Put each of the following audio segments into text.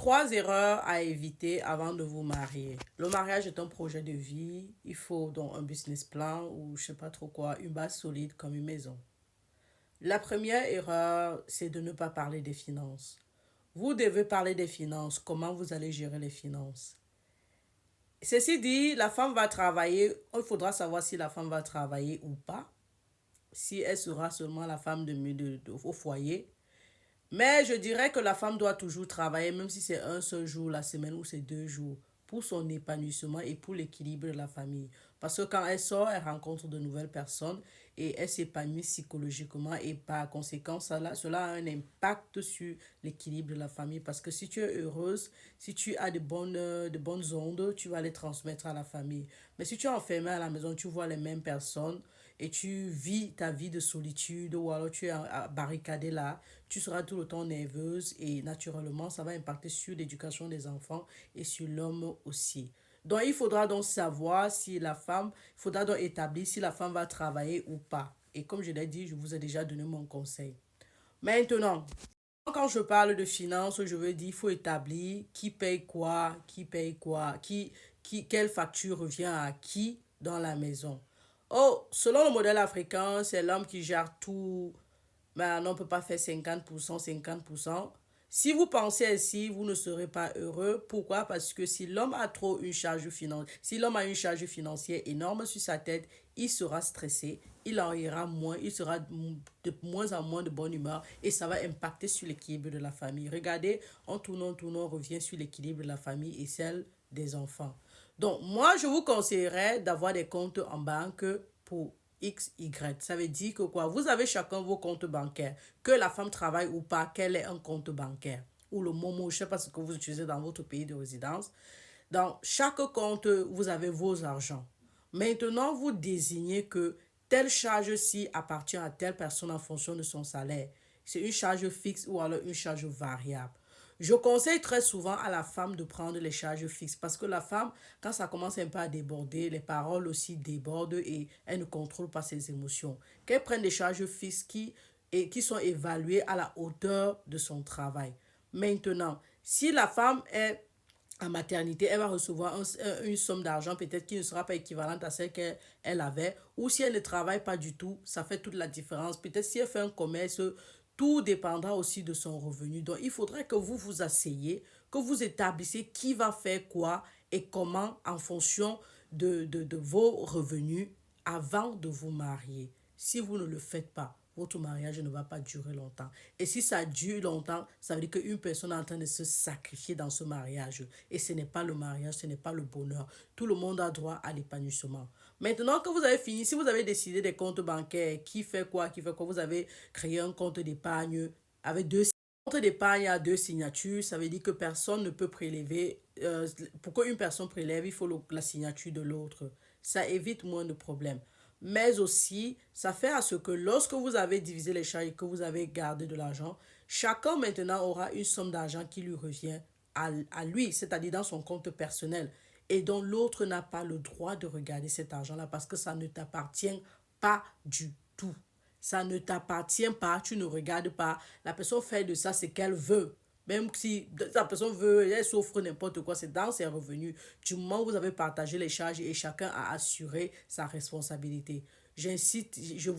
3 erreurs à éviter avant de vous marier. Le mariage est un projet de vie. Il faut donc un business plan ou je sais pas trop quoi, une base solide comme une maison. La première erreur, c'est de ne pas parler des finances. Vous devez parler des finances, comment vous allez gérer les finances. Ceci dit, la femme va travailler, il faudra savoir si la femme va travailler ou pas, si elle sera seulement la femme au foyer. Mais je dirais que la femme doit toujours travailler, même si c'est un seul jour la semaine ou c'est 2 jours, pour son épanouissement et pour l'équilibre de la famille. Parce que quand elle sort, elle rencontre de nouvelles personnes et elle s'épanouit psychologiquement et par conséquent, cela a un impact sur l'équilibre de la famille. Parce que si tu es heureuse, si tu as de bonnes ondes, tu vas les transmettre à la famille. Mais si tu es enfermée à la maison, tu vois les mêmes personnes et tu vis ta vie de solitude ou alors tu es barricadé là, tu seras tout le temps nerveuse et naturellement, ça va impacter sur l'éducation des enfants et sur l'homme aussi. Donc, il faudra donc savoir si la femme, il faudra donc établir si la femme va travailler ou pas. Et comme je l'ai dit, je vous ai déjà donné mon conseil. Maintenant, quand je parle de finances, je veux dire, il faut établir qui paye quoi, quelle facture revient à qui dans la maison. Oh, selon le modèle africain, c'est l'homme qui gère tout. Mais on ne peut pas faire 50%, 50%. Si vous pensez ainsi, vous ne serez pas heureux. Pourquoi? Parce que si l'homme a trop une charge financière, si l'homme a une charge financière énorme sur sa tête, il sera stressé, il en ira moins, il sera de moins en moins de bonne humeur et ça va impacter sur l'équilibre de la famille. Regardez, en tournant, on revient sur l'équilibre de la famille et celle des enfants. Donc, moi, je vous conseillerais d'avoir des comptes en banque pour X, Y. Ça veut dire que quoi? Vous avez chacun vos comptes bancaires. Que la femme travaille ou pas, qu'elle ait un compte bancaire. Ou le Momo, je ne sais pas ce que vous utilisez dans votre pays de résidence. Dans chaque compte, vous avez vos argents. Maintenant, vous désignez que telle charge-ci appartient à telle personne en fonction de son salaire. C'est une charge fixe ou alors une charge variable. Je conseille très souvent à la femme de prendre les charges fixes parce que la femme, quand ça commence un peu à déborder, les paroles aussi débordent et elle ne contrôle pas ses émotions. Qu'elle prenne des charges fixes qui sont évaluées à la hauteur de son travail. Maintenant, si la femme est en maternité, elle va recevoir une somme d'argent peut-être qui ne sera pas équivalente à celle qu'elle avait. Ou si elle ne travaille pas du tout, ça fait toute la différence. Peut-être si elle fait un commerce, tout dépendra aussi de son revenu. Donc, il faudrait que vous vous asseyez, que vous établissiez qui va faire quoi et comment en fonction de vos revenus avant de vous marier. Si vous ne le faites pas, votre mariage ne va pas durer longtemps. Et si ça dure longtemps, ça veut dire qu'une personne est en train de se sacrifier dans ce mariage. Et ce n'est pas le mariage, ce n'est pas le bonheur. Tout le monde a droit à l'épanouissement. Maintenant que vous avez fini, si vous avez décidé des comptes bancaires, qui fait quoi, vous avez créé un compte d'épargne avec deux compte d'épargne à 2 signatures, ça veut dire que personne ne peut prélever. Pour qu'une personne prélève, il faut la signature de l'autre. Ça évite moins de problèmes. Mais aussi, ça fait à ce que lorsque vous avez divisé les charges et que vous avez gardé de l'argent, chacun maintenant aura une somme d'argent qui lui revient à lui, c'est-à-dire dans son compte personnel. Et dont l'autre n'a pas le droit de regarder cet argent-là parce que ça ne t'appartient pas du tout. Ça ne t'appartient pas, tu ne regardes pas. La personne fait de ça ce qu'elle veut. Même si la personne veut, elle s'offre n'importe quoi, c'est dans ses revenus. Du moment où vous avez partagé les charges et chacun a assuré sa responsabilité. Je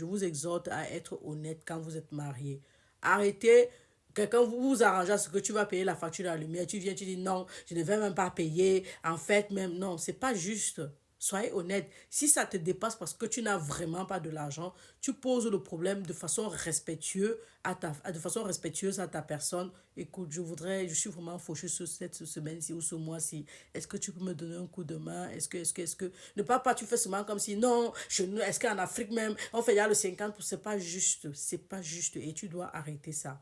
vous exhorte à être honnête quand vous êtes marié. Arrêtez, quelqu'un vous arrange à ce que tu vas payer la facture de la lumière, tu viens, tu dis non, je ne vais même pas payer. En fait, même non, c'est pas juste. Soyez honnête. Si ça te dépasse parce que tu n'as vraiment pas de l'argent, tu poses le problème de façon respectueuse à ta personne. Écoute, je suis vraiment fauchée sur cette semaine-ci ou ce mois-ci. Est-ce que tu peux me donner un coup de main? Est-ce que, ne pas, tu fais seulement comme si, non, est-ce qu'en Afrique même, on fait, il y a le 50%, c'est pas juste, c'est pas juste et tu dois arrêter ça.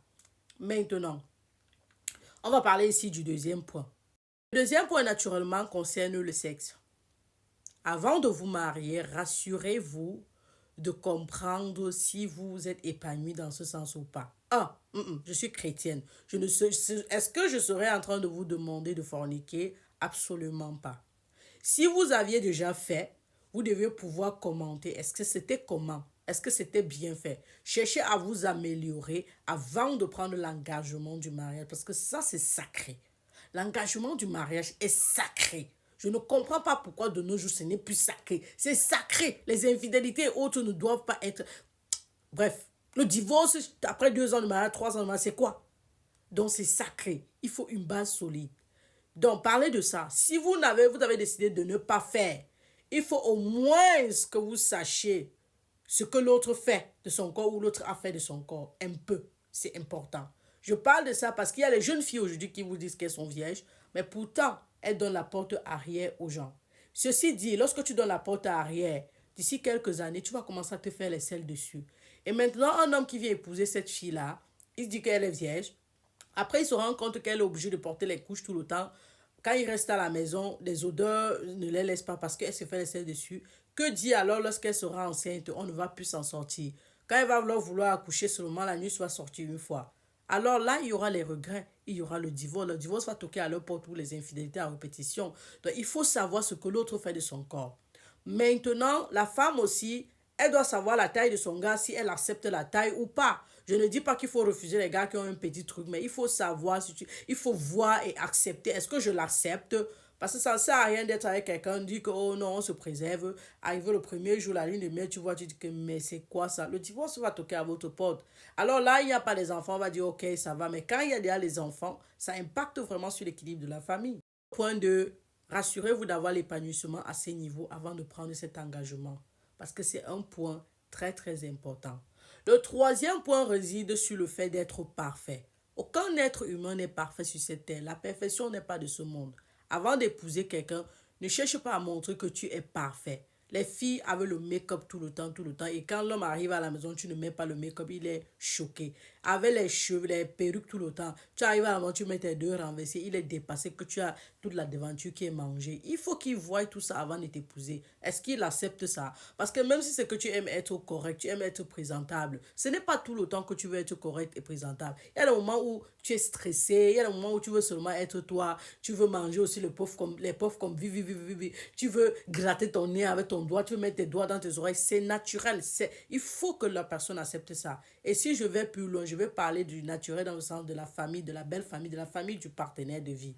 Maintenant, on va parler ici du deuxième point. Le deuxième point, naturellement, concerne le sexe. Avant de vous marier, rassurez-vous de comprendre si vous êtes épanoui dans ce sens ou pas. Je suis chrétienne. Est-ce que je serais en train de vous demander de forniquer? Absolument pas. Si vous aviez déjà fait, vous devez pouvoir commenter. Est-ce que c'était comment? Est-ce que c'était bien fait? Cherchez à vous améliorer avant de prendre l'engagement du mariage parce que ça, c'est sacré. L'engagement du mariage est sacré. Je ne comprends pas pourquoi de nos jours ce n'est plus sacré. C'est sacré. Les infidélités et autres ne doivent pas être. Bref, le divorce après 2 ans de mariage, 3 ans de mariage, c'est quoi? Donc c'est sacré. Il faut une base solide. Donc parlez de ça. Si vous avez décidé de ne pas faire, il faut au moins que vous sachiez ce que l'autre fait de son corps ou l'autre a fait de son corps. Un peu. C'est important. Je parle de ça parce qu'il y a les jeunes filles aujourd'hui qui vous disent qu'elles sont vierges, mais pourtant, elles donnent la porte arrière aux gens. Ceci dit, lorsque tu donnes la porte arrière, d'ici quelques années, tu vas commencer à te faire les selles dessus. Et maintenant, un homme qui vient épouser cette fille-là, il dit qu'elle est vierge. Après, il se rend compte qu'elle est obligée de porter les couches tout le temps. Quand il reste à la maison, les odeurs ne les laissent pas parce qu'elle se fait les selles dessus. Que dit alors lorsqu'elle sera enceinte? On ne va plus s'en sortir. Quand elle va vouloir accoucher seulement, la nuit soit sortie une fois. Alors là, il y aura les regrets, il y aura le divorce. Le divorce va toquer à leur porte pour les infidélités à répétition. Donc, il faut savoir ce que l'autre fait de son corps. Maintenant, la femme aussi, elle doit savoir la taille de son gars, si elle accepte la taille ou pas. Je ne dis pas qu'il faut refuser les gars qui ont un petit truc, mais il faut savoir, il faut voir et accepter. Est-ce que je l'accepte? Parce que ça ne sert à rien d'être avec quelqu'un, dit que oh non, on se préserve. Arrivé le premier jour, la lune de miel, tu vois, tu dis que mais c'est quoi ça? Le divorce va toquer à votre porte. Alors là, il n'y a pas les enfants, on va dire ok, ça va. Mais quand il y a déjà les enfants, ça impacte vraiment sur l'équilibre de la famille. Point 2, rassurez-vous d'avoir l'épanouissement à ces niveaux avant de prendre cet engagement. Parce que c'est un point très très important. Le troisième point réside sur le fait d'être parfait. Aucun être humain n'est parfait sur cette terre. La perfection n'est pas de ce monde. Avant d'épouser quelqu'un, ne cherche pas à montrer que tu es parfait. Les filles avaient le make-up tout le temps, tout le temps. Et quand l'homme arrive à la maison, tu ne mets pas le make-up, il est choqué. Avec les cheveux, les perruques tout le temps. Tu arrives à la maison, tu mets tes deux renversés, il est dépassé, que tu as toute la devanture qui est mangée. Il faut qu'il voie tout ça avant de t'épouser. Est-ce qu'il accepte ça? Parce que même si c'est que tu aimes être correct, tu aimes être présentable, ce n'est pas tout le temps que tu veux être correct et présentable. Il y a des moments où tu es stressé, il y a des moments où tu veux seulement être toi, tu veux manger aussi les pauvres comme vivi. Tu veux gratter ton nez avec ton doigt, tu veux mettre tes doigts dans tes oreilles, c'est naturel. Il faut que la personne accepte ça. Et si je vais plus loin, je vais parler du naturel dans le sens de la famille, de la belle famille, de la famille du partenaire de vie.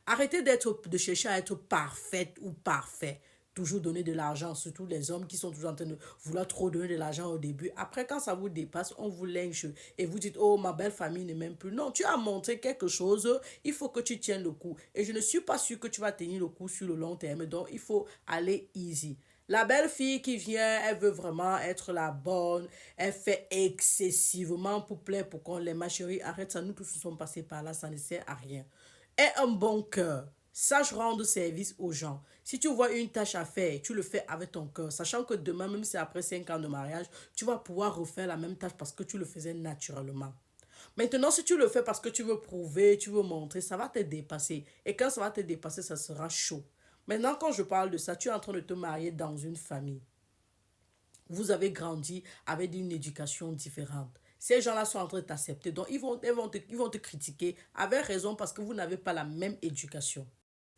Arrêtez de chercher à être parfaite ou parfait. Toujours donner de l'argent, surtout les hommes qui sont toujours en train de vouloir trop donner de l'argent au début. Après, quand ça vous dépasse, on vous lynche et vous dites, oh, ma belle famille ne m'aime plus. Non, tu as montré quelque chose, il faut que tu tiennes le coup. Et je ne suis pas sûre que tu vas tenir le coup sur le long terme, donc il faut aller easy. La belle fille qui vient, elle veut vraiment être la bonne, elle fait excessivement pour plaire, pour qu'on les ma chérie, arrête ça, nous tous nous sommes passés par là, ça ne sert à rien. Aie un bon cœur. Sache rendre service aux gens. Si tu vois une tâche à faire, tu le fais avec ton cœur, sachant que demain, même si après 5 ans de mariage, tu vas pouvoir refaire la même tâche parce que tu le faisais naturellement. Maintenant, si tu le fais parce que tu veux prouver, tu veux montrer, ça va te dépasser. Et quand ça va te dépasser, ça sera chaud. Maintenant, quand je parle de ça, tu es en train de te marier dans une famille. Vous avez grandi avec une éducation différente. Ces gens-là sont en train de t'accepter. Donc, ils vont te critiquer avec raison parce que vous n'avez pas la même éducation.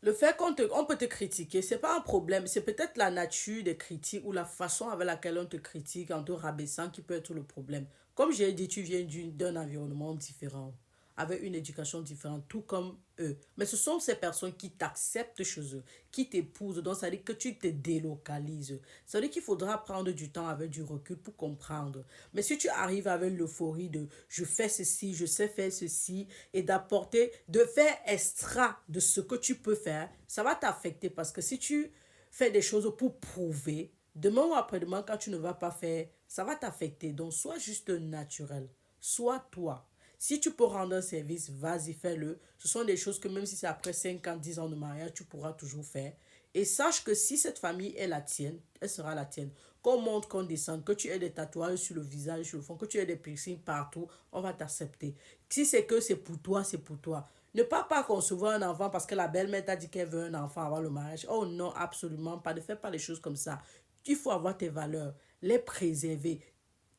Le fait on peut te critiquer, c'est pas un problème. C'est peut-être la nature des critiques ou la façon avec laquelle on te critique en te rabaissant qui peut être le problème. Comme j'ai dit, tu viens d'un environnement différent, avec une éducation différente, tout comme eux. Mais ce sont ces personnes qui t'acceptent chez eux, qui t'épousent. Donc, ça veut dire que tu te délocalises. Ça veut dire qu'il faudra prendre du temps avec du recul pour comprendre. Mais si tu arrives avec l'euphorie de je fais ceci, je sais faire ceci, et d'apporter, de faire extra de ce que tu peux faire, ça va t'affecter parce que si tu fais des choses pour prouver, demain ou après-demain, quand tu ne vas pas faire, ça va t'affecter. Donc, sois juste naturel. Sois toi. Si tu peux rendre un service, vas-y, fais-le. Ce sont des choses que même si c'est après 5 ans, 10 ans de mariage, tu pourras toujours faire. Et sache que si cette famille est la tienne, elle sera la tienne. Qu'on monte, qu'on descende, que tu aies des tatouages sur le visage, sur le front, que tu aies des piercings partout, on va t'accepter. Si c'est que c'est pour toi, c'est pour toi. Ne pas concevoir un enfant parce que la belle-mère t'a dit qu'elle veut un enfant avant le mariage. Oh non, absolument pas. Ne fais pas les choses comme ça. Il faut avoir tes valeurs, les préserver,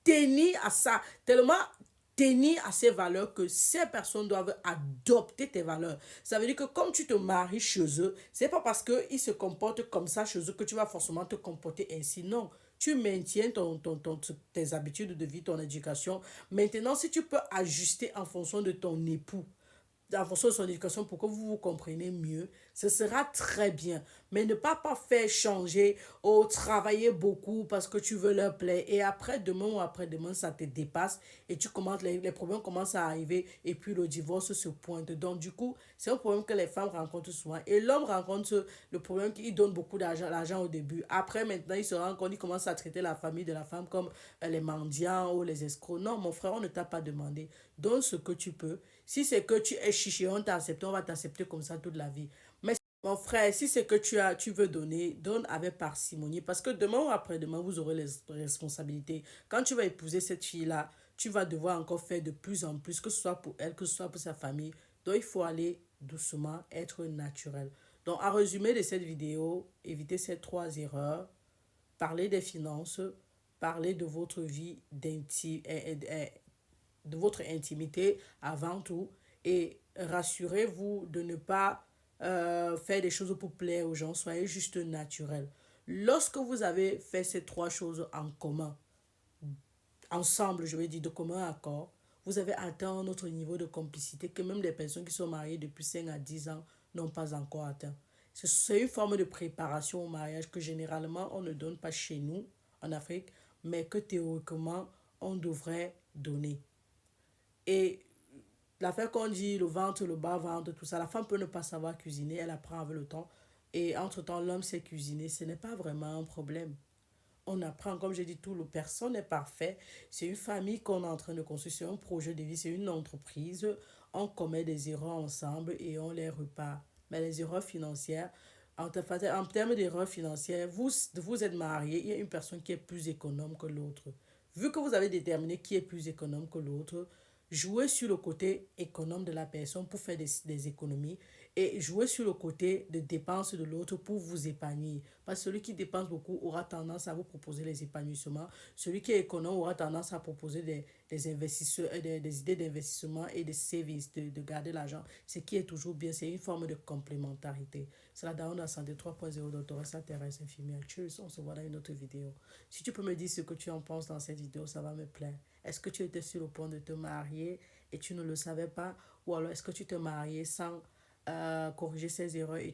tenir à ça, tellement tenir à ces valeurs que ces personnes doivent adopter tes valeurs. Ça veut dire que comme tu te maries chez eux, c'est pas parce qu'ils se comportent comme ça chez eux que tu vas forcément te comporter ainsi. Non, tu maintiens tes habitudes de vie, ton éducation. Maintenant, si tu peux ajuster en fonction de ton époux, en fonction de son éducation pour que vous vous compreniez mieux, ce sera très bien. Mais ne pas faire changer ou travailler beaucoup parce que tu veux leur plaire. Et après demain ou après demain, ça te dépasse et tu commences, les problèmes commencent à arriver et puis le divorce se pointe. Donc du coup, c'est un problème que les femmes rencontrent souvent. Et l'homme rencontre le problème qu'il donne beaucoup d'argent, l'argent au début. Après, maintenant, il se rend compte, il commence à traiter la famille de la femme comme les mendiants ou les escrocs. Non, mon frère, on ne t'a pas demandé. Donne ce que tu peux. Si c'est que tu es chiché, on t'accepte, on va t'accepter comme ça toute la vie. Mais mon frère, si c'est que tu veux donner, donne avec parcimonie. Parce que demain ou après-demain, vous aurez les responsabilités. Quand tu vas épouser cette fille-là, tu vas devoir encore faire de plus en plus, que ce soit pour elle, que ce soit pour sa famille. Donc, il faut aller doucement, être naturel. Donc, en résumé de cette vidéo, évitez ces trois erreurs. Parlez des finances, parlez de votre vie d'intime, de votre intimité avant tout et rassurez-vous de ne pas faire des choses pour plaire aux gens, soyez juste naturel. Lorsque vous avez fait ces trois choses en commun, ensemble, je vais dire de commun accord, vous avez atteint un autre niveau de complicité que même les personnes qui sont mariées depuis 5 à 10 ans n'ont pas encore atteint. C'est une forme de préparation au mariage que généralement on ne donne pas chez nous en Afrique, mais que théoriquement on devrait donner. Et l'affaire qu'on dit, le ventre, le bas-ventre, tout ça, la femme peut ne pas savoir cuisiner, elle apprend avec le temps. Et entre-temps, l'homme sait cuisiner, ce n'est pas vraiment un problème. On apprend, comme j'ai dit, tout, le personne n'est parfait. C'est une famille qu'on est en train de construire, c'est un projet de vie, c'est une entreprise. On commet des erreurs ensemble et on les repart. Mais les erreurs financières, en termes d'erreurs financières, vous êtes marié, il y a une personne qui est plus économe que l'autre. Vu que vous avez déterminé qui est plus économe que l'autre, jouez sur le côté économe de la personne pour faire des économies et jouez sur le côté de dépenses de l'autre pour vous épanouir. Parce que celui qui dépense beaucoup aura tendance à vous proposer les épanouissements. Celui qui est économe aura tendance à proposer des investissements, des idées d'investissement et des services, de garder l'argent. Ce qui est toujours bien, c'est une forme de complémentarité. C'est la Daron de la santé 3.0 doctoresse Thérèse infirmière. Tchuss, on se voit dans une autre vidéo. Si tu peux me dire ce que tu en penses dans cette vidéo, ça va me plaire. Est-ce que tu étais sur le point de te marier et tu ne le savais pas? Ou alors est-ce que tu te mariais sans corriger ces erreurs et